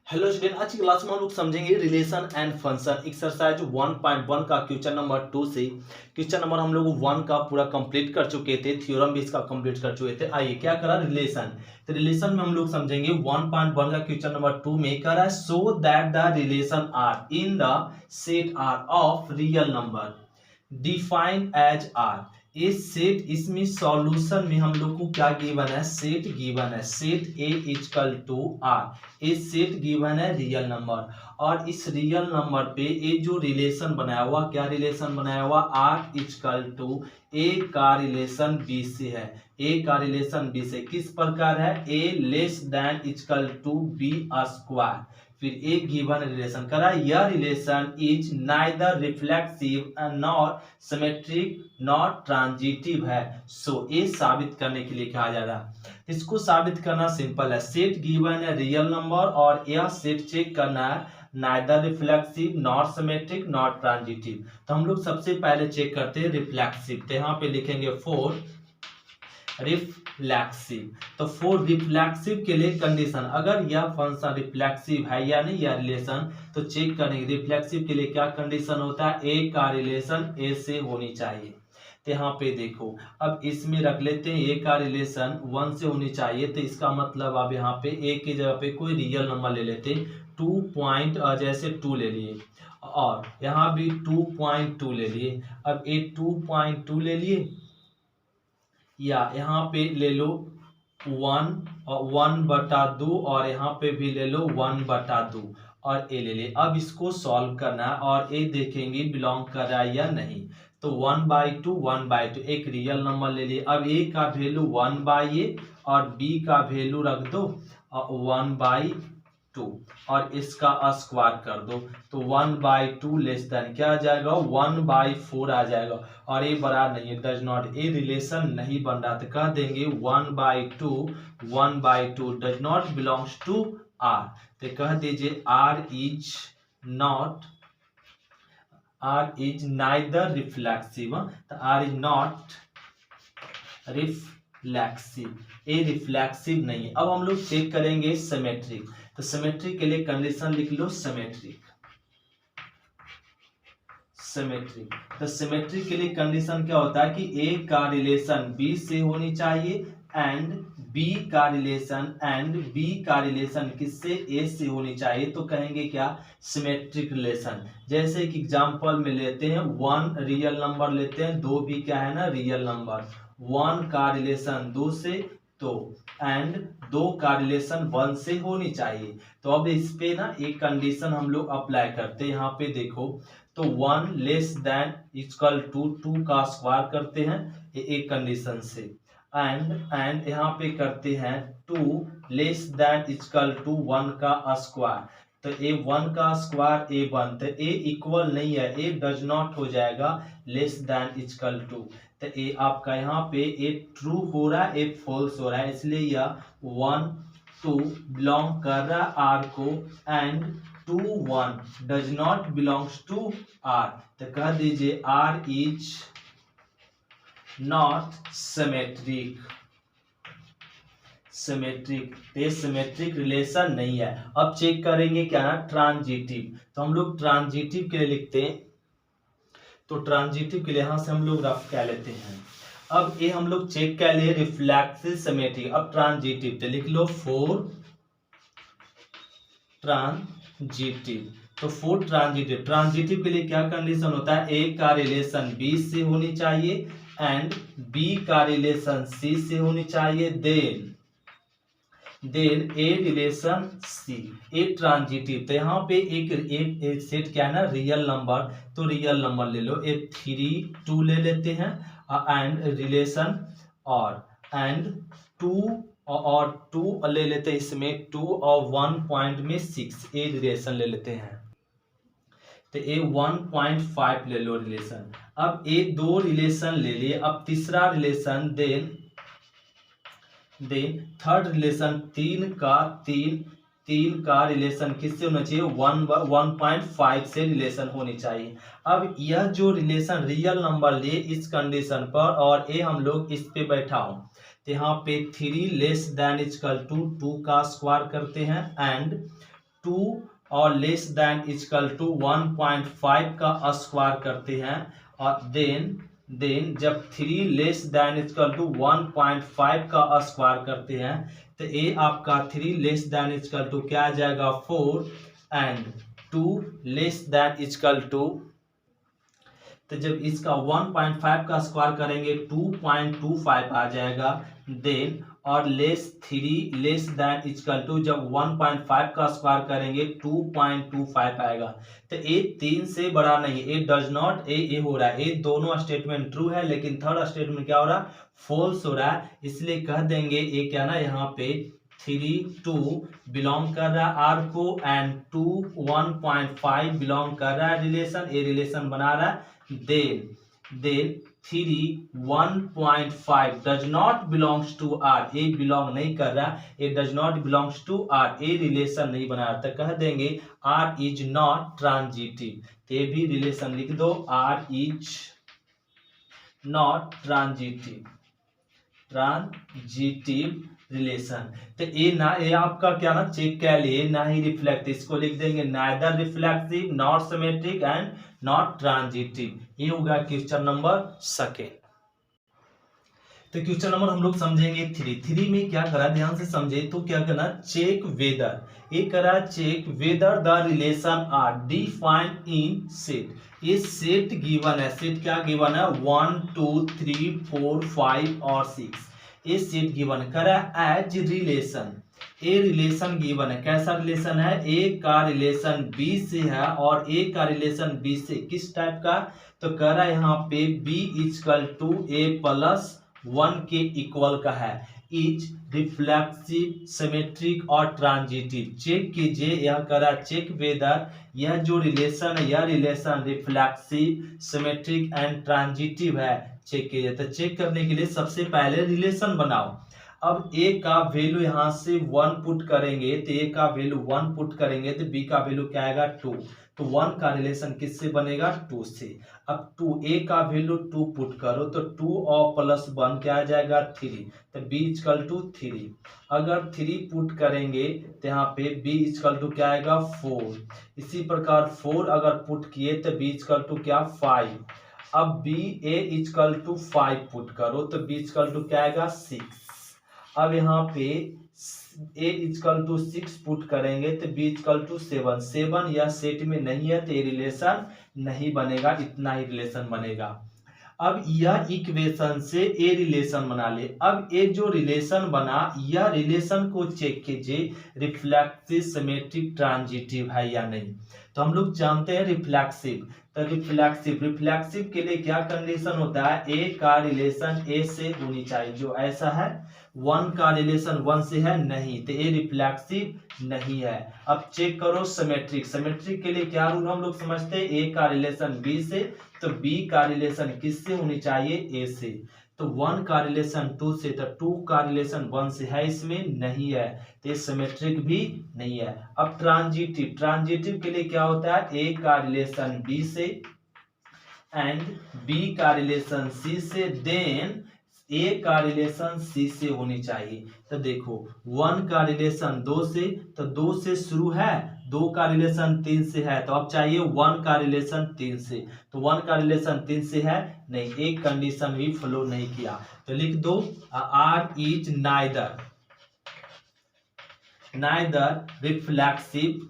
Hello student, आज की class में हम लोग समझेंगे रिलेशन एंड फंक्शन एक्सरसाइज 1.1 का क्वेश्चन नंबर 2 से क्वेश्चन नंबर हम लोग 1 का पूरा कंप्लीट कर चुके थे, थ्योरम भी इसका कंप्लीट कर चुके थे। आइए क्या करा रिलेशन, तो रिलेशन में हम लोग समझेंगे 1.1 का क्वेश्चन नंबर 2 में कह रहा है so that the relation R in the set R of real number defined as R. इस सेट इसमें सॉल्यूशन में हम लोग को क्या गिवन है, सेट गिवन है, set A equal to R. इस सेट गिवन है रियल नंबर, और इस रियल नंबर पे ये जो रिलेशन बनाया हुआ, क्या रिलेशन बनाया हुआ, आर इक्वल टू ए का रिलेशन बी से है। ए का रिलेशन बी से किस प्रकार है, A less than equal to B square. फिर एक गिवन रिलेशन करा, यह relation is neither reflexive nor symmetric not transitive है। सो ये साबित करने के लिए कहा जा रहा है, इसको साबित करना सिंपल है। सेट गिवन है रियल नंबर और यह सेट चेक करना है neither reflexive not symmetric not transitive. तो हम लोग सबसे पहले चेक करते हैं रिफ्लेक्सिव, तो यहाँ पे लिखेंगे फॉर रिफ्लेक्सिव। तो फॉर रिफ्लेक्सिव के लिए कंडीशन, अगर यह फंक्शन रिफ्लेक्सिव है या नहीं, यह रिलेशन, तो चेक करेंगे रिफ्लेक्सिव के लिए क्या कंडीशन होता है, ए का रिलेशन ए से होनी चाहिए। तो यहाँ पे देखो, अब इसमें रख लेते हैं ए का रिलेशन 1 से होनी चाहिए, तो इसका मतलब अब यहाँ पे ए की जगह पे कोई रियल नंबर ले लेते हैं, 2 ले लिए, और यहाँ भी 2.2 ले लिए। अब ए 2.2 ले लिए, या यहाँ पे ले लो 1/2, और यहाँ पे भी ले लो 1/2, और ए ले ले। अब इसको सॉल्व करना है और ए देखेंगे बिलोंग कर रहा है या नहीं। तो 1/2 एक रियल नंबर ले लिए। अब ए का वैल्यू 1/a और बी का वैल्यू रख दो 1/2, और इसका स्क्वायर कर दो, तो 1/2 लेस देन क्या आ जाएगा, 1/4 आ जाएगा। और ये बराबर नहीं है, डज नॉट, ये रिलेशन नहीं बन रहा, तो कह देंगे 1/2 does not belongs to R. तो कह दीजिए आर इज नाइदर रिफ्लेक्सिव, तो आर इज नॉट रिफ्लेक्सिव, ए रिफ्लेक्सिव नहीं है। अब हम लोग चेक करेंगे सिमेट्रिक, तो सिमेट्रिक के लिए कंडीशन लिख लो सिमेट्रिक। तो सिमेट्रिक के लिए कंडीशन क्या होता है कि ए का रिलेशन बी से होनी चाहिए एंड बी का रिलेशन किससे, ए से होनी चाहिए। तो कहेंगे क्या, सिमेट्रिक रिलेशन। जैसे कि एग्जांपल में लेते हैं 1 रियल नंबर लेते हैं, 2 भी क्या है ना रियल नंबर, 1 का रिलेशन 2 से, तो एंड 2 का रिलेशन 1 से होनी चाहिए। तो अब इस पे ना एक कंडीशन हम लोग अप्लाई करते हैं, यहाँ पे देखो, तो 1 लेस देन इक्वल टू 2 का स्क्वायर करते हैं एक कंडीशन से, एंड यहाँ पे करते हैं 2 लेस देन इक्वल टू 1 का स्क्वायर। तो ए 1 का स्क्वायर ए 1, तो ए इक्वल नहीं है, ए डज नॉट हो जाएगा लेस देन इक्वल टू। तो ए आपका यहाँ पे ए ट्रू हो रहा है, ए फॉल्स हो रहा है, इसलिए यह 1 2 बिलोंग कर रहा है आर को, and 2 1 does not belongs to R. तो कह दीजिए आर इज नॉट सिमेट्रिक, ये सिमेट्रिक रिलेशन नहीं है। अब चेक करेंगे क्या ना ट्रांजिटिव, तो हम लोग ट्रांजिटिव के लिए लिखते हैं, तो ट्रांजिटिव के लिए यहां से हम लोग रफ क्या लेते हैं। अब ये हम लोग चेक कर लिए रिफ्लेक्सिव सिमेट्रिक। अब ट्रांजिटिव तो लिख लो फॉर ट्रांजिटिव, तो फॉर ट्रांजिटिव के लिए क्या कंडीशन होता है, ए का रिलेशन बी से होनी चाहिए एंड बी का रिलेशन सी से होनी चाहिए, then A relation C, A transitive. तो यहाँ पे एक सेट क्या है ना रियल नंबर, तो रियल नंबर ले लो, ए 3 2 ले लेते हैं, एंड रिलेशन एंड 2 ले लेते हैं, इसमें 2 और 1 पॉइंट में 6 ए रिलेशन ले लेते हैं, तो ए 1.5 ले लो रिलेशन। अब ए 2 रिलेशन ले लिए, अब तीसरा रिलेशन, देन थर्ड रिलेशन, 3 का रिलेशन किससे होना चाहिए, 1.5 से रिलेशन होनी चाहिए। अब यह जो रिलेशन रियल नंबर ले इस कंडीशन पर, और ए हम लोग इस पे बैठाओ, तो यहाँ पे 3 लेस देन इक्वल टू 2 का स्क्वायर करते हैं, एंड 2 और लेस देन इक्वल टू 1.5 का स्क्वायर करते हैं, और देन जब 3 लेस देन इक्वल टू 1.5 का स्क्वायर करते हैं, तो ये आपका 3 लेस देन इक्वल टू क्या आ जाएगा 4, and 2 less than equal to, तो जब इसका 1.5 का स्क्वायर करेंगे 2.25 आ जाएगा। देन और 3 लेस देन इक्वल टू, जब 1.5 का स्क्वायर करेंगे 2.25 आएगा। तो ये 3 से बड़ा नहीं, ये डज नॉट, ये हो रहा है, ये दोनों स्टेटमेंट ट्रू है, लेकिन थर्ड स्टेटमेंट क्या हो रहा है, फॉल्स हो रहा है। इसलिए कह देंगे ये क्या ना, यहाँ पे 3 2 बिलोंग कर रहा है आर को, एंड 2 1.5 बिलोंग कर रहा है रिलेशन, ये रिलेशन बना रहा है। Then 3 1.5 does not belongs to R, ये बिलोंग नहीं कर रहा, ये does not belongs to R, ये रिलेशन नहीं बना रहा, तो कह देंगे आर इज नॉट ट्रांजिटिव। तो ये भी रिलेशन लिख दो, R is not transitive relation. तो ये आपका क्या ना, चेक क्या लिए, ना ही रिफ्लेक्ट, इसको लिख देंगे neither reflexive, not symmetric and not transitive. ये होगा क्वेश्चन नंबर सेकेंड। तो क्वेश्चन नंबर हम लोग समझेंगे 3 में क्या करा, ध्यान से समझे। तो क्या करना, चेक वेदर, ये करा check whether the relation R defined in set. ये सेट गिवन है, सेट क्या गिवन है, 1 2 3 4 5 और 6, ये सेट गिवन करा as relation. A relation given है, कैसा रिलेशन है, ए का रिलेशन बी से है, और ए का रिलेशन बी से किस टाइप का, तो कह रहा है यहाँ पे B equal to A plus 1 के इक्वल का है, इज रिफ्लेक्सिव सिमेट्रिक और ट्रांजिटिव। चेक कीजिए, यह करा चेक वेदर यह जो रिलेशन है, यह relation reflexive symmetric and transitive है, चेक कीजिए। तो चेक करने के लिए सबसे पहले रिलेशन बनाओ। अब ए का वैल्यू यहाँ से 1 पुट करेंगे, तो ए का वैल्यू 1 पुट करेंगे तो बी का वैल्यू क्या आएगा 2, तो 1 का रिलेशन किससे बनेगा 2 से। अब 2 ए का वैल्यू 2 पुट करो, तो 2 और प्लस 1 क्या आ जाएगा 3, तो बी इक्वल टू 3। अगर 3 पुट करेंगे तो यहाँ पे बी इक्वल टू क्या आएगा 4। इसी प्रकार 4 अगर पुट किए तो बी इक्वल टू क्या 5। अब B A equal to 5 put करो, तो बी इक्वल टू क्या आएगा 6। अब यहाँ पे ए इक्वल टू 6 पुट करेंगे तो बी इक्वल टू 7। 7 या सेट में नहीं है तो ये रिलेशन नहीं बनेगा, इतना ही रिलेशन बनेगा। अब यह इक्वेशन से ए रिलेशन बना ले। अब ये जो रिलेशन बना, यह रिलेशन को चेक कीजिए रिफ्लेक्सिव सिमेट्रिक ट्रांजिटिव है या नहीं। तो हम लोग जानते हैं रिफ्लेक्सिव, तो रिफ्लेक्सिव के लिए क्या कंडीशन होता है, ए का रिलेशन ए से होनी चाहिए, जो ऐसा है 1 का रिलेशन 1 से है नहीं, तो ए रिफ्लेक्सिव नहीं है। अब चेक करो सिमेट्रिक के लिए क्या रूल हम लोग समझते हैं, ए का रिलेशन बी से, तो बी का रिलेशन किससे होनी चाहिए, ए से। तो 1 का रिलेशन 2 से, तो 2 का रिलेशन 1 से है, इसमें नहीं है, तो ये सिमेट्रिक भी नहीं है। अब ट्रांजिटिव के लिए क्या होता है, ए का रिलेशन बी से एंड बी का रिलेशन सी से, देन ए का रिलेशन सी से होनी चाहिए। तो देखो 1 का रिलेशन 2 से, तो 2 से शुरू है, 2 का रिलेशन 3 से है, तो अब चाहिए 1 का रिलेशन 3 से, तो 1 का रिलेशन 3 से है नहीं, एक कंडीशन भी फॉलो नहीं किया, तो लिख दो R is neither reflexive,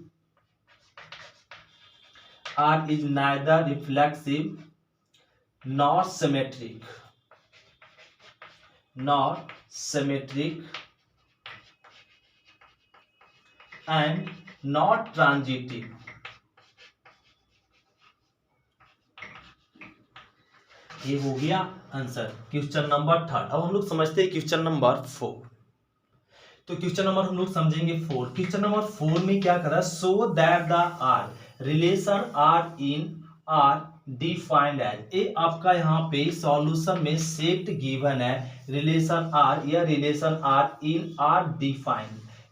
R is neither reflexive not symmetric and not transitive. ये हो गया आंसर क्वेश्चन नंबर 3। अब हम लोग समझते हैं क्वेश्चन नंबर 4। तो क्वेश्चन नंबर हम लोग समझेंगे 4। क्वेश्चन नंबर 4 में क्या करा, so that the R relation R in R defined as. ये आपका यहाँ पे सॉल्यूशन में सेट गिवन है रिलेशन आर, या relation R in R defined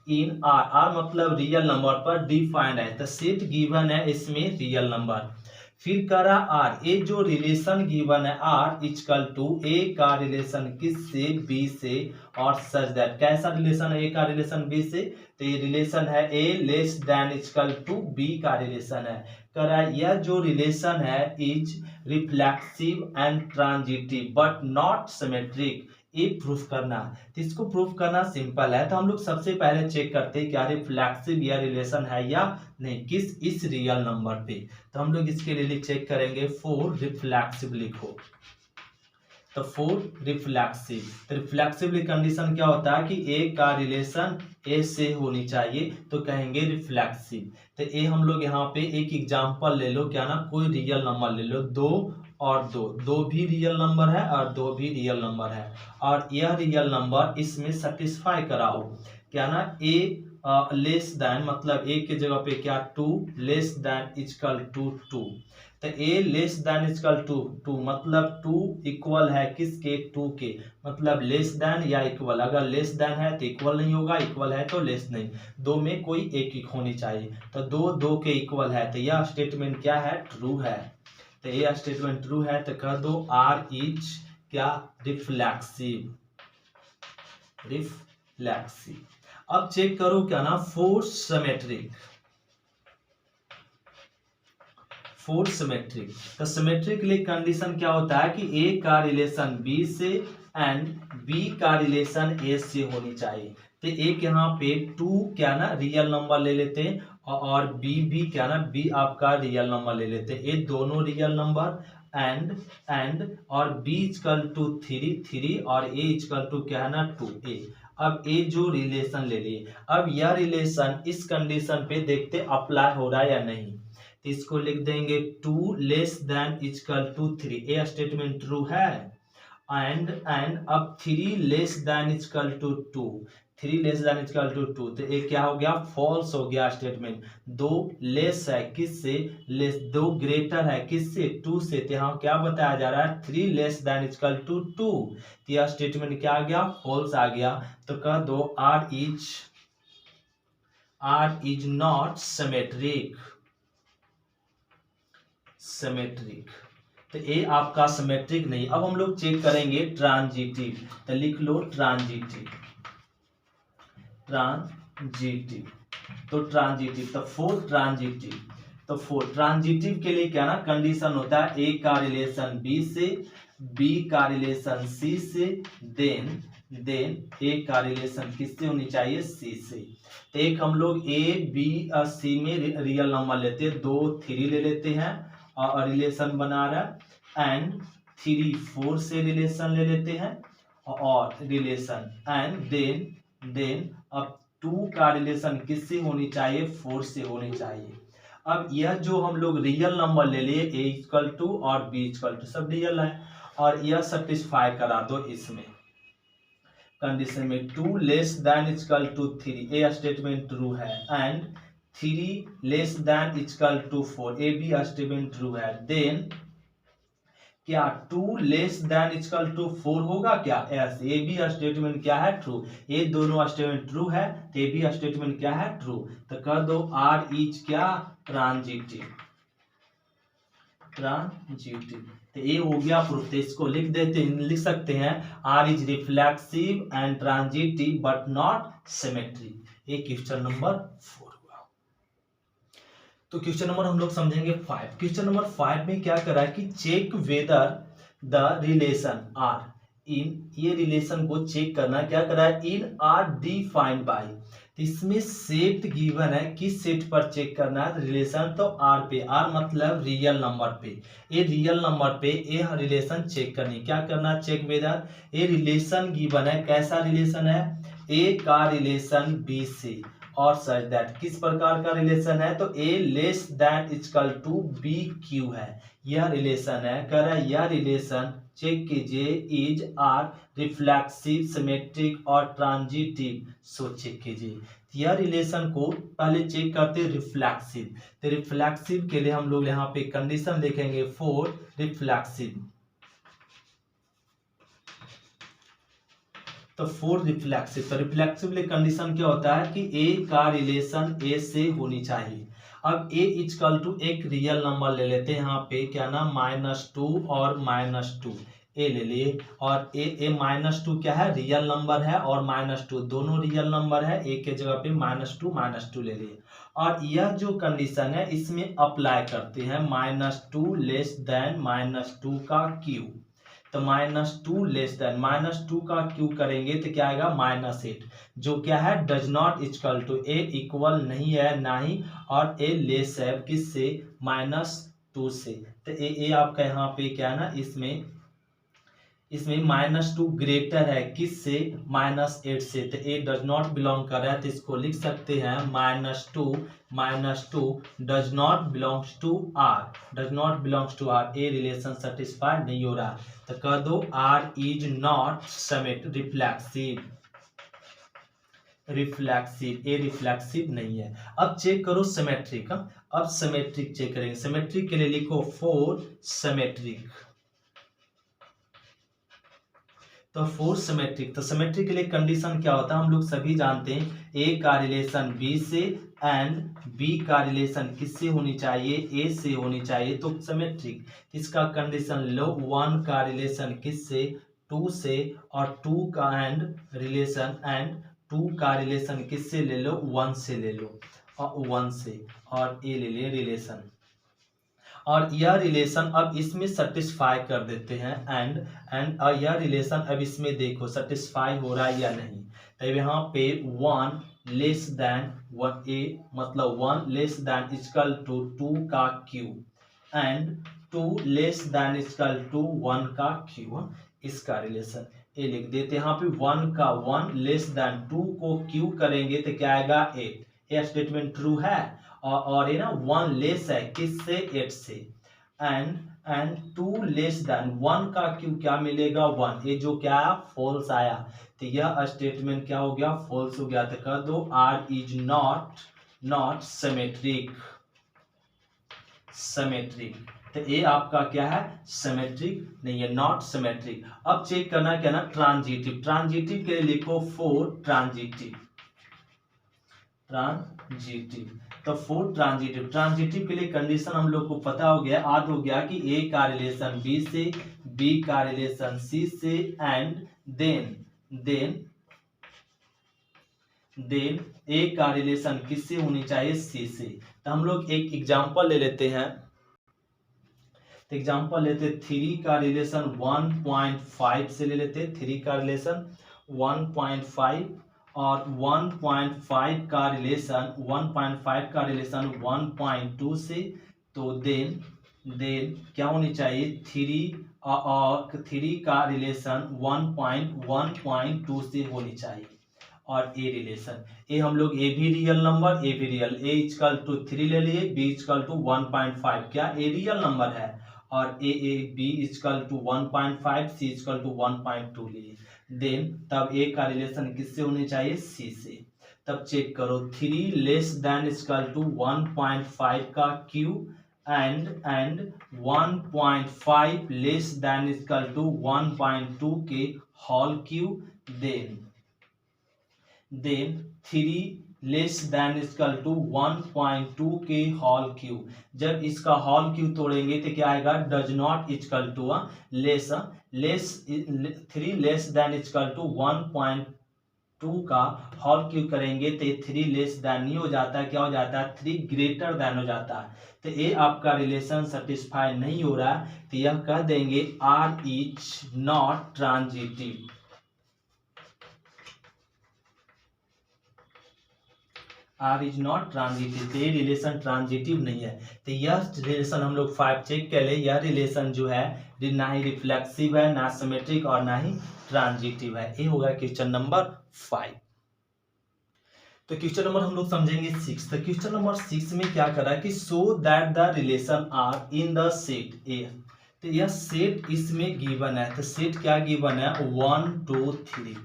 in R मतलब रियल नंबर पर डिफाइंड है, तो सेट गिवन है इसमें रियल नंबर। फिर करा आर, ए जो रिलेशन गिवन है आर इक्वल टू ए का रिलेशन किस से, बी से, और सच दैट कैसा रिलेशन है, ए का रिलेशन बी से, तो ये रिलेशन है A less than equal to B का रिलेशन है। कह रहा है यह जो रिलेशन है is reflexive and transitive but not symmetric, ये प्रूफ करना। तो इसको प्रूफ करना सिंपल है। तो हम लोग सबसे पहले चेक करते हैं क्या रिफ्लेक्सिव या रिलेशन है या नहीं, किस इस रियल नंबर पे। तो हम लोग इसके लिए चेक करेंगे फॉर रिफ्लेक्सिव लिखो, तो फॉर रिफ्लेक्सिव। तो रिफ्लेक्सिव कंडीशन क्या होता है कि ए का रिलेशन ए से होनी चाहिए, तो कहेंगे रिफ्लेक्सिव। तो ए हम लोग यहाँ पे एक एग्जांपल ले लो, क्या ना कोई रियल नंबर ले लो, 2 और 2, 2 भी रियल नंबर है और 2 भी रियल नंबर है, और यह रियल नंबर इसमें सेटिस्फाई कराओ, क्या ना ए लेस देन, मतलब ए के जगह पे क्या 2 लेस देन इक्वल टू 2। तो ए लेस देन इक्वल टू 2 मतलब 2 इक्वल है किसके 2 के, मतलब लेस देन या इक्वल, अगर लेस देन है तो इक्वल नहीं होगा, इक्वल है तो लेस नहीं, दो में कोई एक होनी चाहिए। तो 2 2 के इक्वल है, तो यह स्टेटमेंट क्या है ट्रू है। तो यह स्टेटमेंट ट्रू है, तो कह दो आर इज क्या रिफ्लेक्सिव, रिफ्लेक्सिव। अब चेक करो क्या ना फोर्स सिमेट्रिक, फोर्स सिमेट्रिक। तो सिमेट्रिक लिए कंडीशन क्या होता है कि ए का रिलेशन बी से एंड बी का रिलेशन ए से होनी चाहिए। तो एक यहाँ पे 2 क्या ना रियल नंबर ले लेते हैं, और बी भी क्या ना बी आपका रियल नंबर ले लेते हैं, ये दोनों रियल नंबर एंड और बी इक्वल टू 3 और ए इक्वल टू क्या है ना 2a। अब ए जो रिलेशन ले लिए, अब यह रिलेशन इस कंडीशन पे देखते अप्लाई हो रहा है या नहीं। तो इसको लिख देंगे 2 less than equal to 3, A statement true है, एंड अब 3 less than equal to 2, 3 less than equal to 2, तो ये क्या हो गया फॉल्स हो गया स्टेटमेंट। 2 लेस है किससे, लेस 2 ग्रेटर है किससे 2 से, तो यहाँ क्या बताया जा रहा है 3 लेस देन इक्वल टू 2, तो यह स्टेटमेंट क्या आ गया फॉल्स आ गया। तो कह दो R is not symmetric, symmetric. तो ये आपका सिमेट्रिक नहीं। अब हम लोग चेक करेंगे ट्रांजिटिव, तो लिख लो ट्रांजिटिव, ट्रांजिटिव। तो ट्रांजिटिव तो फोर ट्रांजिटिव, तो फोर ट्रांजिटिव के लिए क्या ना कंडीशन होता है ए का रिलेशन बी से, बी का रिलेशन सी से, देन ए का रिलेशन किससे होनी चाहिए सी से। तो एक हम लोग ए बी सी में रियल नंबर लेते हैं, 2 3 ले लेते हैं और रिलेशन बना रहा है, एंड 3 4 से रिलेशन ले लेते हैं और रिलेशन, एंड देन अब 2 का रिलेशन किससे होनी चाहिए 4 से होनी चाहिए। अब यह जो हम लोग रियल नंबर ले लिए ए इक्वल टू और बी इक्वल टू सब रियल है, और यह सेटिस्फाई करा दो इसमें कंडीशन में 2 less than equal to 3, A statement true है, and 3 less than equal to 4, a b statement true है। देन क्या 2 लेस देन इक्वल टू 4 होगा क्या, यस ए बी स्टेटमेंट क्या है ट्रू, ये दोनों स्टेटमेंट ट्रू है, तो ए बी स्टेटमेंट क्या है ट्रू। तो कर दो आर इज क्या ट्रांजिटिव, ट्रांजिटिव। तो ये हो गया प्रूफ। तो इसको लिख देते हैं, लिख सकते हैं R is reflexive and transitive but not symmetric. ये क्वेश्चन नंबर 4 हुआ। तो क्वेश्चन नंबर हम लोग समझेंगे 5। क्वेश्चन नंबर 5 में क्या करा है कि check whether the relation R in, ये रिलेशन को चेक करना, क्या करा है इन आर डिफाइंड बाय, इसमें सेट गिवन है, किस सेट पर चेक करना है रिलेशन, तो आर पे, आर मतलब रियल नंबर पे, ये रियल नंबर पे ये रिलेशन चेक करनी, क्या करना चेक वेदर, ये रिलेशन गिवन है, कैसा रिलेशन है ए का रिलेशन बी से, और सच दैट किस प्रकार का रिलेशन है, तो ए less that equal to b cube है, यह रिलेशन है। कह रहा है यह रिलेशन चेक कीजिए इज आर रिफ्लेक्सिव सिमेट्रिक और ट्रांजिटिव, सो चेक कीजिए। यह रिलेशन को पहले चेक करते रिफ्लेक्सिव, तो रिफ्लेक्सिव के लिए हम लोग यहाँ पे कंडीशन लिखेंगे फॉर रिफ्लेक्सिव, तो फॉर रिफ्लेक्सिव, तो रिफ्लेक्सिव लिए कंडीशन क्या होता है कि ए का रिलेशन ए से होनी चाहिए। अब ए इक्वल टू एक रियल नंबर ले लेते हैं यहाँ पे, क्या ना -2 और -2, ए ले लिए, और ए -2 क्या है, रियल नंबर है, और -2 दोनों रियल नंबर है, ए के जगह पे -2 ले लिए। और यह जो कंडीशन है इसमें अप्लाई करते हैं -2 लेस देन -2 का क्यू। तो -2 लेस देन -2 का क्यू करेंगे तो क्या आएगा, -8, जो क्या है does not equal to, A equal नहीं है ना ही, और ए लेस है किससे, -2 से। तो ए आपका यहाँ पे क्या है ना, इसमें -2 ग्रेटर है किससे, -8 से। तो ए डज नॉट बिलोंग कर रहा है, तो इसको लिख सकते हैं -2 does not belongs to R, does not belongs to R, ए रिलेशन सेटिस्फाई नहीं हो रहा। तो कह दो आर इज नॉट रिफ्लेक्सिव, ए रिफ्लेक्सिव नहीं है। अब चेक करो सिमेट्रिक, अब सिमेट्रिक चेक करेंगे। सिमेट्रिक के लिए लिखो 4 सिमेट्रिक, तो 4 सिमेट्रिक। तो सिमेट्रिक के लिए कंडीशन क्या होता है, हम लोग सभी जानते हैं, ए का रिलेशन बी से एंड बी का रिलेशन किससे होनी चाहिए, ए से होनी चाहिए। तो सिमेट्रिक इसका कंडीशन लो, 1 का रिलेशन किससे, 2 से, और 2 का रिलेशन एंड 2 का रिलेशन किससे ले लो, 1 से ले लो, और 1 से, और ए ले ले रिलेशन, और यह रिलेशन अब इसमें सेटिस्फाई कर देते हैं, एंड यह रिलेशन अब इसमें देखो सेटिस्फाई हो रहा है या नहीं। तो यहाँ पे 1 लेस देन 1, ए मतलब 1 लेस देन इक्वल टू 2 का cube, and 2 less than equal to 1 का क्यू, इसका रिलेशन ए लिख देते। यहाँ पे 1 का 1 लेस देन 2 को क्यू करेंगे तो क्या आएगा, 8, ये स्टेटमेंट ट्रू है, और ये ना 1 लेस है किससे, 8 से, एंड 2 लेस देन 1 का क्यू क्या मिलेगा, 1, ये जो क्या आया, फॉल्स आया। तो यह स्टेटमेंट क्या हो गया, फॉल्स हो गया। तो कर दो आर इज नॉट सिमेट्रिक, तो ये आपका क्या है, सिमेट्रिक नहीं है, नॉट सिमेट्रिक। अब चेक करना क्या ना, ट्रांजिटिव, ट्रांजिटिव के लिए लिखो 4 ट्रांजिटिव, तो 4 ट्रांजिटिव के लिए कंडीशन हम लोग को पता हो गया, याद हो गया कि ए का रिलेशन बी से, बी का रिलेशन सी से, एंड देन ए का रिलेशन किससे होनी चाहिए, सी से। तो हम लोग एक एग्जांपल ले लेते हैं, तो एग्जांपल लेते 3 का रिलेशन 1.5 से ले लेते, 3 का रिलेशन 1.5, और 1.5 का रिलेशन 1.2 से। तो देन क्या होनी चाहिए, 3 और 3 का रिलेशन 1.2 से होनी चाहिए, और ए रिलेशन, ए हम लोग ए भी रियल नंबर, ए भी रियल, ए इक्वल टू 3 ले लिए, बी इक्वल टू 1.5, क्या ए रियल नंबर है, और A B equal to 1.5, C equal to 1.2 लिए। देन तब ए का रिलेशन किससे होनी चाहिए, सी से। तब चेक करो 3 लेस देन इक्वल टू 1.5 का cube, and 1.5 less than equal to 1.2 के whole cube, then 3 less than equal to 1.2 के होल क्यू। जब इसका होल क्यू तोड़ेंगे तो क्या आएगा, does not equal to, less 3 less than equal to 1.2 का होल क्यू करेंगे तो 3 लेस देन नहीं हो जाता है, क्या हो जाता है, 3 ग्रेटर देन हो जाता है। तो ये आपका रिलेशन सेटिस्फाई नहीं हो रहा है, तो यह कह देंगे R is not transitive, R is not transitive, तो ये रिलेशन ट्रांजिटिव नहीं है। तो यह रिलेशन हम लोग 5 चेक कर ले, यह रिलेशन जो है ना ही रिफ्लेक्सिव है, ना सिमेट्रिक, और ना ही ट्रांजिटिव है। ये होगा क्वेश्चन नंबर 5। तो क्वेश्चन नंबर हम लोग समझेंगे 6। तो क्वेश्चन नंबर 6 में क्या कर रहा है कि so that the relation R in the set A. तो यह सेट इसमें गिवन है, तो सेट क्या गिवन है, 1 2 3,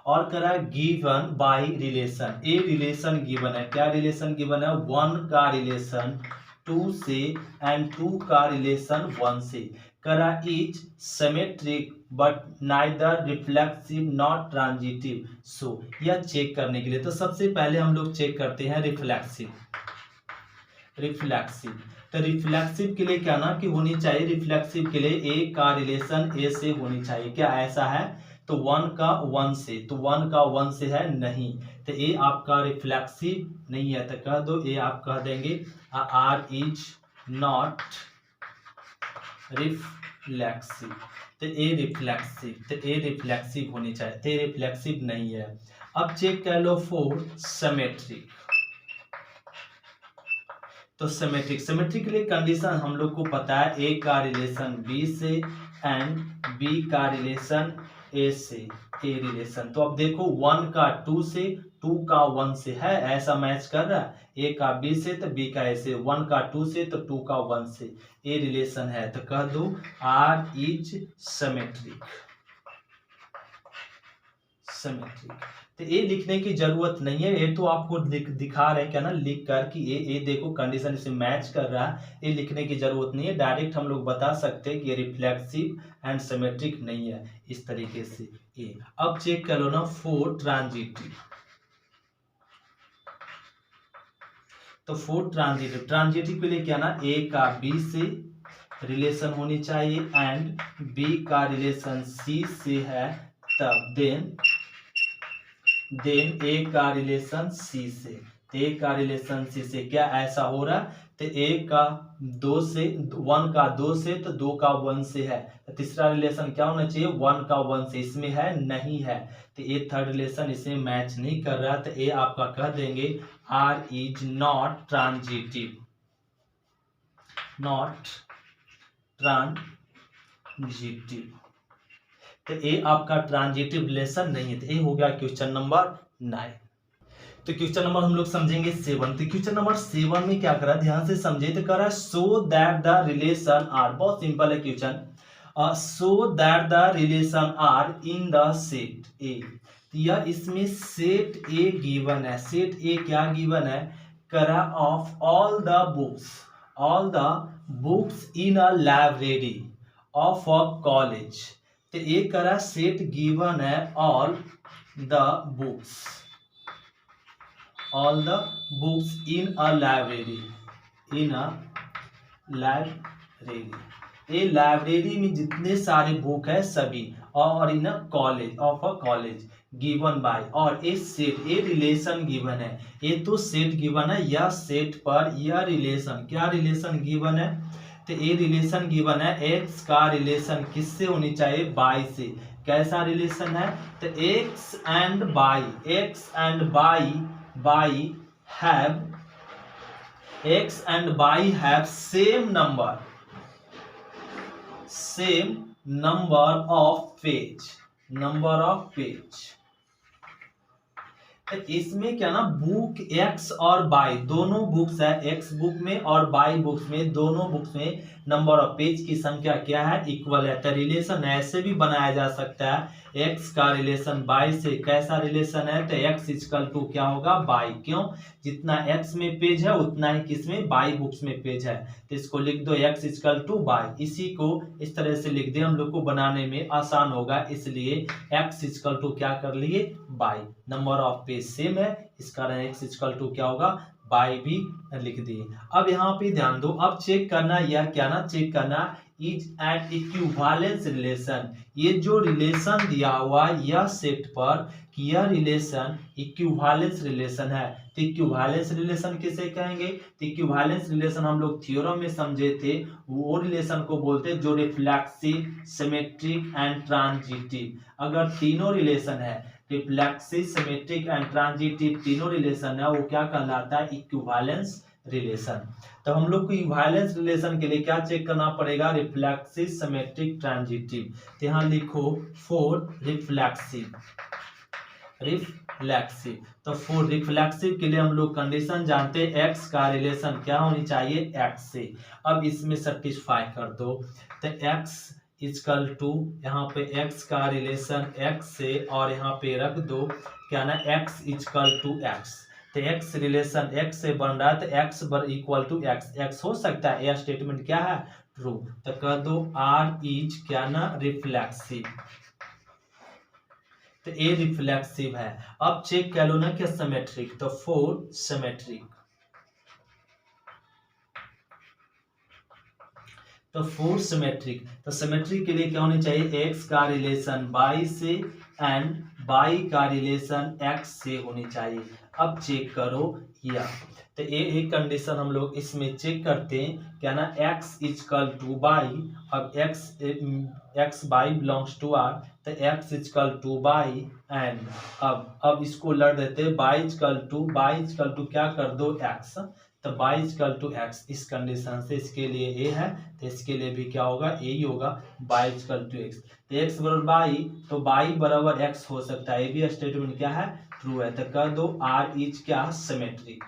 और करा given by relation, A relation given है, क्या रिलेशन गिवन है, 1 का रिलेशन 2 से एंड 2 का रिलेशन 1 से, करा is symmetric but neither reflexive not transitive. So यह चेक करने के लिए तो सबसे पहले हम लोग चेक करते हैं रिफ्लेक्सिव। रिफ्लेक्सिव। तो रिफ्लेक्सिव के लिए क्या ना कि होनी चाहिए, रिफ्लेक्सिव के लिए ए का रिलेशन ए से होनी चाहिए। क्या ऐसा है? तो 1 का 1 से, तो 1 का 1 से है नहीं, तो ए आपका रिफ्लेक्सिव नहीं है। तो कह दो ए आप कह देंगे आर इज नॉट रिफ्लेक्सिव। तो ए रिफ्लेक्सिव, तो ए रिफ्लेक्सिव होनी चाहिए, तो ए रिफ्लेक्सिव नहीं है। अब चेक कर लो फॉर सिमेट्रिक। तो सिमेट्रिक, सिमेट्रिक के लिए कंडीशन हम लोग को पता है, ए का रिलेशन बी से एंड बी का रिलेशन ए से, ए रिलेशन। तो अब देखो 1 का 2 से, 2 का 1 से है, ऐसा मैच कर रहा है। ए का बी से तो बी का ए से, 1 का 2 से तो 2 का 1 से, ए रिलेशन है। तो कह दो आर इज सिमेट्रिक, सिमेट्रिक। तो ए लिखने की जरूरत नहीं है, ये तो आपको दिखा रहे हैं क्या ना, लिख कर कि ए देखो कंडीशन इसे मैच कर रहा है, ये लिखने की जरूरत नहीं है। डायरेक्ट हम लोग बता सकते हैं कि ये रिफ्लेक्सिव एंड सिमेट्रिक नहीं है, इस तरीके से ए। अब चेक कर लो ना फोर ट्रांजिटिव। तो फोर ट्रांजिटिव, ट्रांजिटिव के लिए क्या ना, ए का बी से रिलेशन होनी चाहिए एंड बी का रिलेशन सी से है, तब देन ए का रिलेशन सी से, ए का रिलेशन सी से। क्या ऐसा हो रहा है? तो ए का 2 से, 1 का 2 से तो 2 का 1 से है। तो तीसरा रिलेशन क्या होना चाहिए? 1 का 1 से, इसमें है नहीं है, तो ए थर्ड रिलेशन इसमें मैच नहीं कर रहा। तो ए आपका कह देंगे R is not transitive, not transitive. तो ए आपका ट्रांजिटिव रिलेशन नहीं है। तो ए हो गया क्वेश्चन नंबर 9। तो क्वेश्चन नंबर हम लोग समझेंगे 7। तो क्वेश्चन नंबर 7 में क्या करा, ध्यान से समझे। तो कह रहा है so that the relation R, बहुत सिंपल है question, so that the relation R in the set A. या इसमें सेट ए गिवन है, सेट ए क्या गिवन है, करा of all the books in a library of a college. तो ये करा सेट गिवन है all the books in a library, in a library. ये लाइब्रेरी में जितने सारे बुक है सभी, और in a college, of a college, given by, और ये सेट, ये रिलेशन गिवन है। ये तो सेट गिवन है, यह सेट पर यह रिलेशन, क्या रिलेशन गिवन है? तो ये रिलेशन गिवन है, एक्स का रिलेशन किससे होनी चाहिए? बाई से। कैसा रिलेशन है? तो x and by have same number of page, इसमें क्या ना, बुक एक्स और बाई दोनों बुक्स है, एक्स बुक में और बाई बुक्स में, दोनों बुक्स में नंबर ऑफ पेज की संख्या क्या है? इक्वल है। तो रिलेशन ऐसे भी बनाया जा सकता है, एक्स का रिलेशन बाई से। कैसा रिलेशन है? तो एक्स इक्वल टू क्या होगा? बाई। क्यों? जितना एक्स में पेज है उतना ही किसमें? बाई बुक्स में पेज है। तो इसको लिख दो एक्स इक्वल टू बाई। इसी को इस तरह से लिख दे, हम लोग को बनाने में आसान होगा, इसलिए एक्स इक्वल टू क्या कर लिए? By. Number of page same है, इस कारण एक्स इक्वल टू क्या होगा? बाई भी लिख दिए। अब यहाँ पे ध्यान दो, अब चेक करना, यह क्या ना, चेक करना इज एन इक्विवेलेंस रिलेशन। ये जो रिलेशन दिया हुआ यह सेट पर कि यह रिलेशन इक्विवेलेंस रिलेशन है। तो इक्विवेलेंस रिलेशन किसे कहेंगे? तो इक्विवेलेंस रिलेशन हम लोग थ्योरम में समझे थे, वो रिलेशन को बोलते हैं जो रिफ्लेक्सिव, सिमेट्रिक एंड ट्रांजिटिव। अगर तीनों रिलेशन है, रिफ्लेक्सिव, सिमेट्रिक एंड ट्रांजिटिव तीनों रिलेशन है, वो क्या कहलाता है? Equivalence relation. तो हम लोग को इक्विवेलेंस रिलेशन के लिए क्या चेक करना पड़ेगा? Reflexive, symmetric, transitive. तो यहाँ लिखो फॉर रिफ्लेक्सिव, तो फॉर रिफ्लेक्सिव के लिए हम लोग कंडीशन जानते हैं, एक्स का रिलेशन क्या होनी चाहिए? एक्स से। अब इसमें सेटिस्फाई कर दो, तो एक्स इक्वल टू, यहाँ पे एक्स का रिलेशन एक्स से, और यहाँ पे रख दो क्या ना, एक्स इक्वल टू एक्स। तो एक्स रिलेशन एक्स से बन रहा है, तो x equal to x, x हो सकता है, यह स्टेटमेंट क्या है? ट्रू। तो कह दो आर इज क्या ना, रिफ्लेक्सिव। तो ए रिफ्लेक्सिव है। अब चेक कर लो ना क्या सिमेट्रिक, तो फोर सिमेट्रिक, तो फोर सिमेट्रिक, तो सिमेट्रिक के लिए क्या होनी चाहिए, एक्स का रिलेशन वाई से एंड वाई का रिलेशन एक्स से होनी चाहिए। अब चेक करो या तो ये एक कंडीशन हम लोग इसमें चेक करते हैं क्या ना, x इजकल टू वाई। अब x y belongs to R, तो x is equal to y and अब इसको लड़ देते हैं, y इजकल टू क्या कर दो x, तो y इजकल टू x। इस कंडीशन से इसके लिए a है तो इसके लिए भी क्या होगा, a ही होगा, y इजकल टू x। तो x बराबर y, तो y बराबर x हो सकता है, ये भी स्टेटमेंट क्या है, ट्रू है। तो कर दो r इज क्या, सिमेट्रिक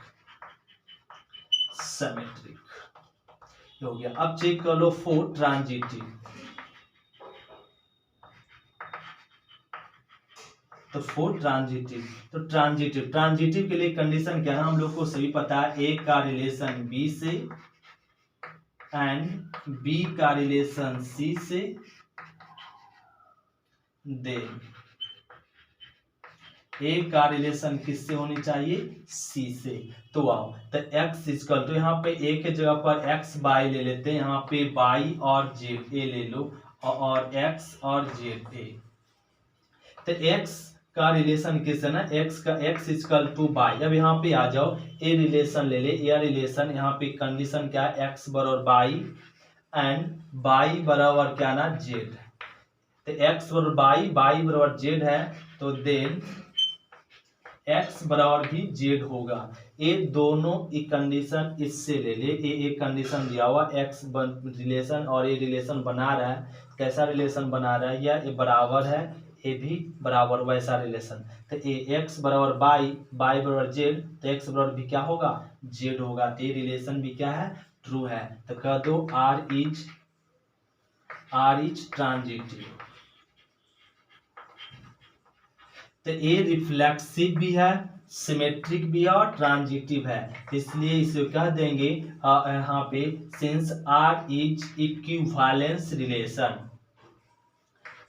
हो गया। अब चेक कर लो फोर ट्रांजिटिव, तो फोर ट्रांजिटिव के लिए कंडीशन क्या है, हम लोग को सभी पता है, ए का रिलेशन बी से एंड बी का रिलेशन सी से, देन ए का रिलेशन किससे होनी चाहिए, सी से। तो आओ तो x इजकल तो यहाँ पे ए के जगह पर x बाई ले लेते हैं, यहाँ पे y और z ए ले लो और x और z ए। तो x का रिलेशन किससे ना, x का x इजकल टू y। अब यहाँ पे आ जाओ, ए रिलेशन ले ले, ए रिलेशन यहाँ पे कंडीशन क्या है, x बराबर y एंड y बराबर क्या ना, z। तो x बराबर y बराबर z है, तो देन x बराबर भी z होगा। ये दोनों एक कंडीशन इससे ले ले, ये एक कंडीशन दिया हुआ x रिलेशन और ये रिलेशन बना रहा है, कैसा रिलेशन बना रहा है, या ये बराबर है, ये भी बराबर वैसा रिलेशन। तो ये x बराबर y बराबर z, तो x बराबर भी क्या होगा, z होगा। तो ये रिलेशन भी क्या है, ट्रू है। तो कह दो r इज ट्रांजिटिव। तो ये रिफ्लेक्सिव भी है, सिमेट्रिक भी है और ट्रांजिटिव है, इसलिए इसे कह देंगे यहाँ पे since R is equivalence relation,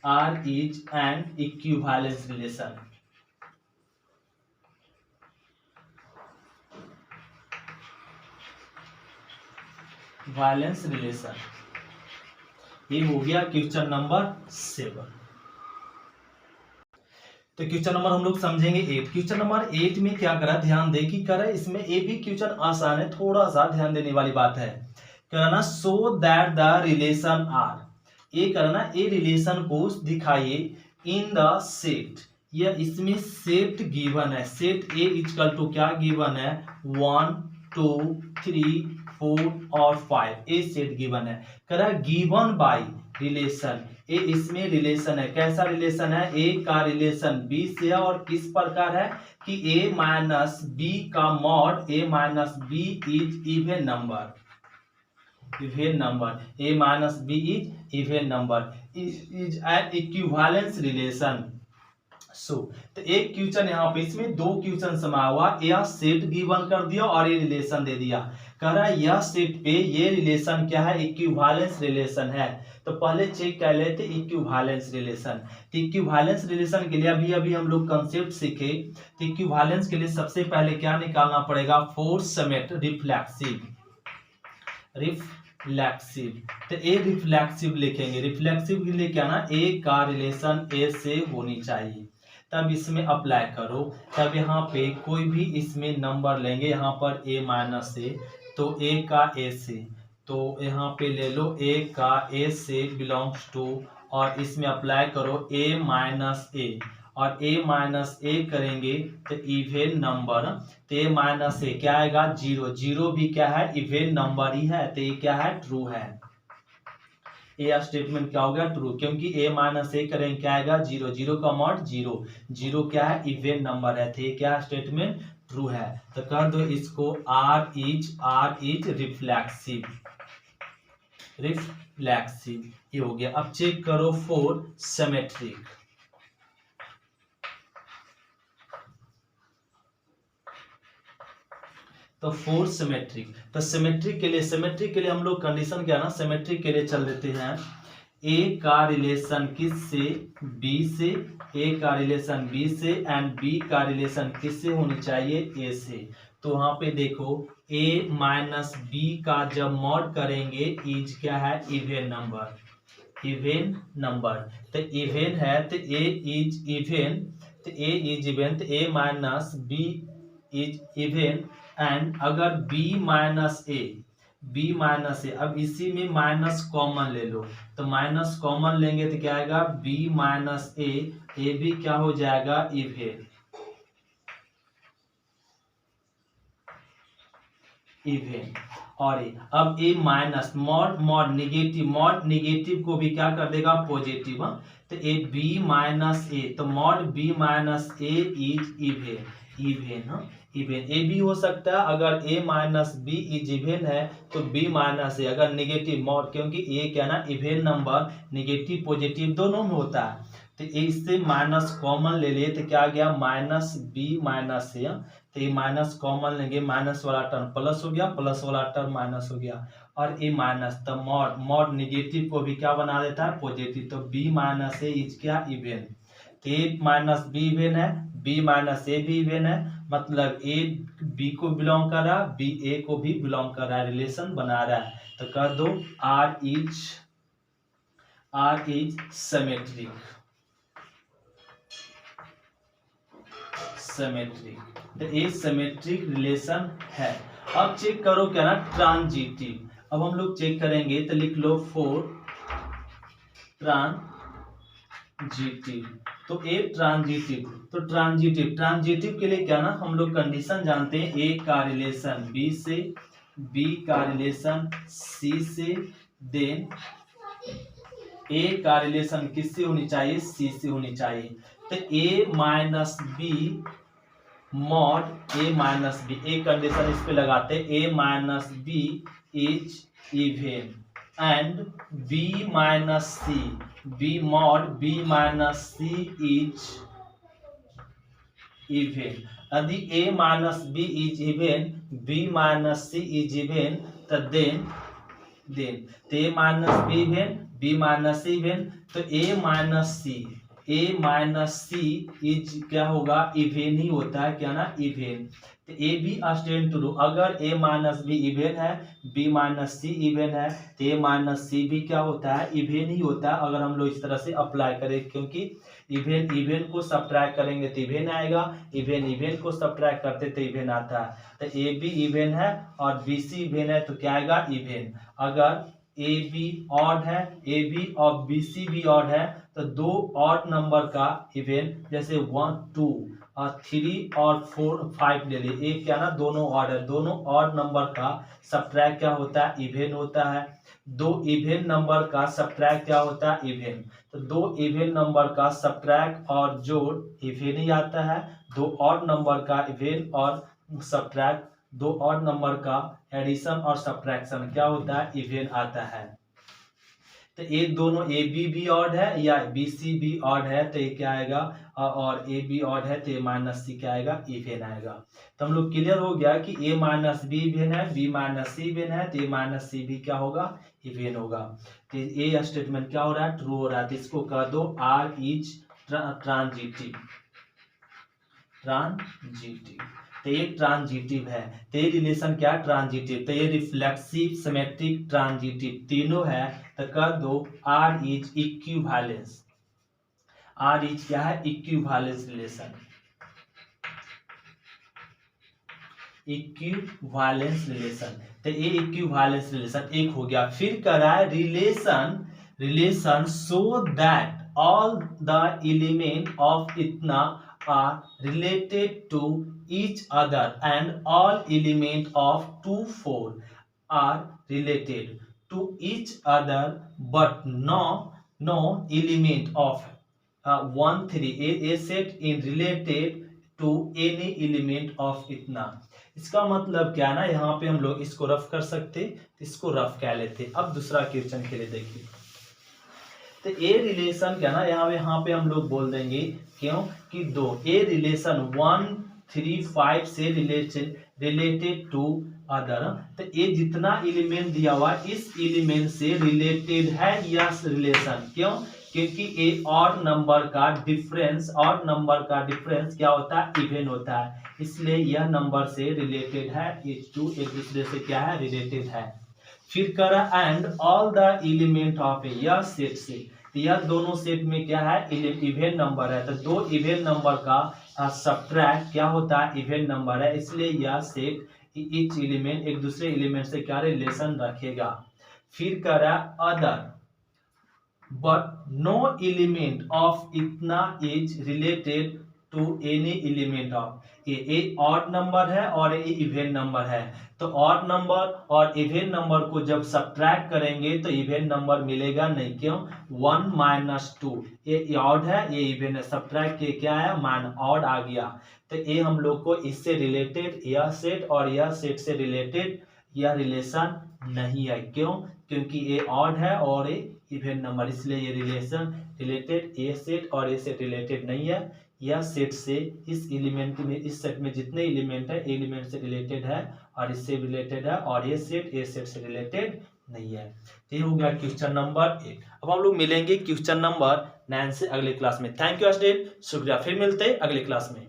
R is an equivalence relation. Valence relation, ये हो गया क्वेश्चन नंबर 7। तो क्वेश्चन नंबर हम लोग समझेंगे 8। क्वेश्चन नंबर 8 में क्या करा, ध्यान दे कि करा, इसमें ये भी क्वेश्चन आसान है, थोड़ा सा ध्यान देने वाली बात है। करना so that the relation R, ये करना ये रिलेशन को दिखाइए इन द सेट, या इसमें सेट गिवन है, सेट ए इक्वल टू क्या गिवन है, 1 2 3 4 और 5, ए सेट गिवन है। करा गिवन बाय रिलेशन, ए इसमें रिलेशन है, कैसा रिलेशन है, ए का रिलेशन बी से है, और किस प्रकार है कि ए माइनस बी का mod, a minus b is even number, a minus b is even number, is an equivalence relation. So तो एक क्वेश्चन यहाँ पे, इसमें दो क्वेश्चन समाया हुआ, यह सेट गिवन कर दिया और ये रिलेशन दे दिया। कह रहा है यह सेट पे ये रिलेशन क्या है, इक्विवेलेंस रिलेशन है। तो पहले चेक कर लेते इक्विवेलेंस रिलेशन। तो इक्विवेलेंस रिलेशन के लिए अभी हम लोग कंसेप्ट सीखे। तो इक्विवेलेंस के लिए सबसे पहले क्या निकालना पड़ेगा, फोर्स समेट रिफ्लेक्सिव। तो ए रिफ्लेक्सिव लिखेंगे, रिफ्लेक्सिव के लिए क्या ना, ए का रिलेशन ए से होनी चाहिए, तब इसमें अप्लाई करो। तब यहाँ पे कोई भी इसमें नंबर लेंगे, यहाँ पर a माइनस ए, तो a का a से, तो यहाँ पे ले लो a का a से बिलोंग्स टू, और इसमें अप्लाई करो a माइनस ए, और a माइनस ए करेंगे तो इवेन नंबर, तो a माइनस ए क्या आएगा, 0, 0 भी क्या है, इवेन नंबर ही है, तो ये क्या है, ट्रू है। ए स्टेटमेंट क्या हो गया, ट्रू, क्योंकि a माइनस ए करेंगे क्या आएगा, 0, 0 का मॉड 0, 0 क्या है, इवन नंबर है, तो ये क्या स्टेटमेंट ट्रू है। तो कर दो इसको आर इज रिफ्लेक्सिव, ये हो गया। अब चेक करो फोर सिमेट्रिक। तो फोर सिमेट्रिक, तो सिमेट्रिक के लिए हम लोग कंडीशन क्या है ना, सिमेट्रिक के लिए चल देते हैं, ए का रिलेशन किस से, बी से, ए का रिलेशन बी से एंड बी का रिलेशन किस से होनी चाहिए, ए से। तो वहां पे देखो ए माइनस बी का जब मॉड करेंगे इज क्या है, इवेन नंबर, इवेन नंबर। तो इवेन है तो ए इज इवेन, तो ए इज इवेन, तो a minus b is even. And अगर b minus a, b minus a, अब इसी में माइनस कॉमन ले लो, तो माइनस कॉमन लेंगे तो क्या आएगा, बी माइनस ए, ए भी क्या हो जाएगा, इवेन, इवेन। और अब ए माइनस मॉड, मॉड निगेटिव को भी क्या कर देगा, पॉजिटिव। तो ए बी माइनस ए, तो mod b minus a is even, even, even. A भी हो सकता है, अगर a minus b is even है तो बी माइनस ए, अगर निगेटिव मॉड, क्योंकि ए क्या ना इवेन नंबर निगेटिव पॉजिटिव दोनों में होता है। तो इससे माइनस कॉमन ले लिए तो क्या आ गया, माइनस बी माइनस ए, तो ये माइनस कॉमन लेंगे, माइनस वाला टर्म प्लस हो गया, प्लस वाला टर्म माइनस हो गया, और ए माइनस, तो मॉड, मॉड निगेटिव को भी क्या बना देता है, पॉजिटिव। तो बी माइनस ए इज क्या, इवेन। तो ए माइनस बी इवेन है, बी माइनस ए भी इवेन है, मतलब ए बी को बिलोंग कर रहा है, बी ए को भी बिलोंग कर रहा है, रिलेशन बना रहा है। तो कर दो आर इज सिमेट्रिक, सिमेट्रिक, तो ये सिमेट्रिक रिलेशन है। अब चेक करो क्या ना, ट्रांजिटिव। अब हम लोग चेक करेंगे तो लिख लो फॉर ट्रांजिटिव। तो ए ट्रांजिटिव, तो ट्रांजिटिव के लिए क्या ना, हम लोग कंडीशन जानते हैं, ए का रिलेशन बी से, बी का रिलेशन सी से, देन ए का रिलेशन किससे होनी चाहिए, सी से होनी चाहिए। तो a minus b mod a minus b, a condition इस पे लगाते हैं, a minus b is even and b minus c, b mod b minus c is even. यदि a minus b is even, b minus c is even, तो then तो a minus b even, b minus c even, तो a minus c is क्या होगा, even ही होता है, क्या ना, इवेन। तो ए बी स्टैंड टू, अगर ए माइनस बी इवेन है, बी माइनस सी इवेन है, तो ए माइनस सी भी क्या होता है, इवेन ही होता है। अगर हम लोग इस तरह से अप्लाई करें, क्योंकि इवेन को सब्ट्रैक्ट करेंगे तो इवेन आएगा, इवेन को सब्ट्रैक्ट करते तो इवेन आता है। तो ए बी इवेन है और बी सी इवेन है, तो क्या आएगा, इवेन। अगर ए बी ऑड है, ए बी और बी सी भी ऑड है, तो दो ऑड नंबर का इवेन, जैसे 1 2 और 3 और 4 5 ले लिए, एक क्या ना, दोनों ऑड है, दोनों ऑड नंबर का सब्ट्रैक्ट क्या होता है, इवेन होता है। दो इवेन नंबर का सब्ट्रैक्ट क्या होता है, इवेन। तो दो इवेन नंबर का सब्ट्रैक्ट और जोड़ इवेन ही आता है। दो ऑड नंबर का इवेन और सब्ट्रैक्ट, दो ऑड नंबर का एडिशन और सब्ट्रैक्शन क्या होता है, इवेन आता है। तो ये दोनों ए बी भी ऑड है या बी सी भी ऑड है, तो ये क्या आएगा, और ए बी ऑड है तो ए माइनस सी क्या आएगा, इवेन आएगा। तो हम लोग क्लियर हो गया कि ए माइनस बी इवेन है, बी माइनस सी इवेन है, तो ए माइनस सी भी क्या होगा, इवेन होगा। तो ये स्टेटमेंट क्या हो रहा है, ट्रू हो रहा है। तो इसको कह दो आर इज ट्रांजिटिव, तो ये ट्रांजिटिव है। तो ये रिलेशन क्या, ट्रांजिटिव। तो ये रिफ्लेक्सिव, सिमेट्रिक, ट्रांजिटिव तीनों है। तो कर दो R is equivalence, R is क्या है, इक्विवेलेंस रिलेशन, इक्विवेलेंस रिलेशन। तो ये इक्विवेलेंस रिलेशन एक हो गया। फिर करा है relation so that all the element of इतना are related to each other and all element of 2 4 are related to each other but no element of 1 3 a set in related to any element of इतना। इसका मतलब क्या ना, यहाँ पे हम लोग इसको रफ कर सकते, इसको रफ क्या लेते। अब दूसरा क्वेश्चन के लिए देखिए, तो ए रिलेशन क्या ना, यहाँ पे हम लोग बोल देंगे, क्यों कि दो ए रिलेशन 1 3 5 से रिलेटेड टू अदर। तो ये जितना एलिमेंट दिया हुआ इस एलिमेंट से रिलेटेड है यस रिलेशन, क्यों क्योंकि ए ऑड नंबर का डिफरेंस क्या होता है, इवन होता है, इसलिए यह नंबर से रिलेटेड है, ये टू एक दूसरे से क्या है, रिलेटेड है। फिर करा and all the element of a, यह सेट से, यह दोनों सेट में क्या है, इवन नंबर है, तो दो इवन नंबर का सब्ट्रैक्ट क्या होता है, इवन नंबर है, इसलिए यह सेट ईच एलिमेंट एक दूसरे एलिमेंट से क्या रिलेशन रखेगा। फिर करा other but no element of इतना is related to any element of, ये ऑड नंबर है और ये इवन नंबर है, तो ऑड नंबर और इवन नंबर को जब सब्ट्रैक्ट करेंगे तो इवन नंबर मिलेगा नहीं, क्यों, 1 - 2, ये ऑड है ये इवन है, सब्ट्रैक्ट के क्या है, ऑड आ गया, तो ये हम लोग को इससे रिलेटेड यह सेट और यह सेट से रिलेटेड यह रिलेशन नहीं है, क्यों, क्योंकि ये ऑड है और ये इवन नंबर, इसलिए ये रिलेशन रिलेटेड, ये सेट और ये सेट रिलेटेड नहीं है, यह सेट से इस एलिमेंट में, इस सेट में जितने एलिमेंट है एलिमेंट से रिलेटेड है और इससे रिलेटेड है, और ये सेट से रिलेटेड नहीं है। तो ये हो गया क्वेश्चन नंबर 8। अब हम लोग मिलेंगे क्वेश्चन नंबर 9 से अगले क्लास में। थैंक यू स्टूडेंट, शुक्रिया, फिर मिलते हैं अगले क्लास में।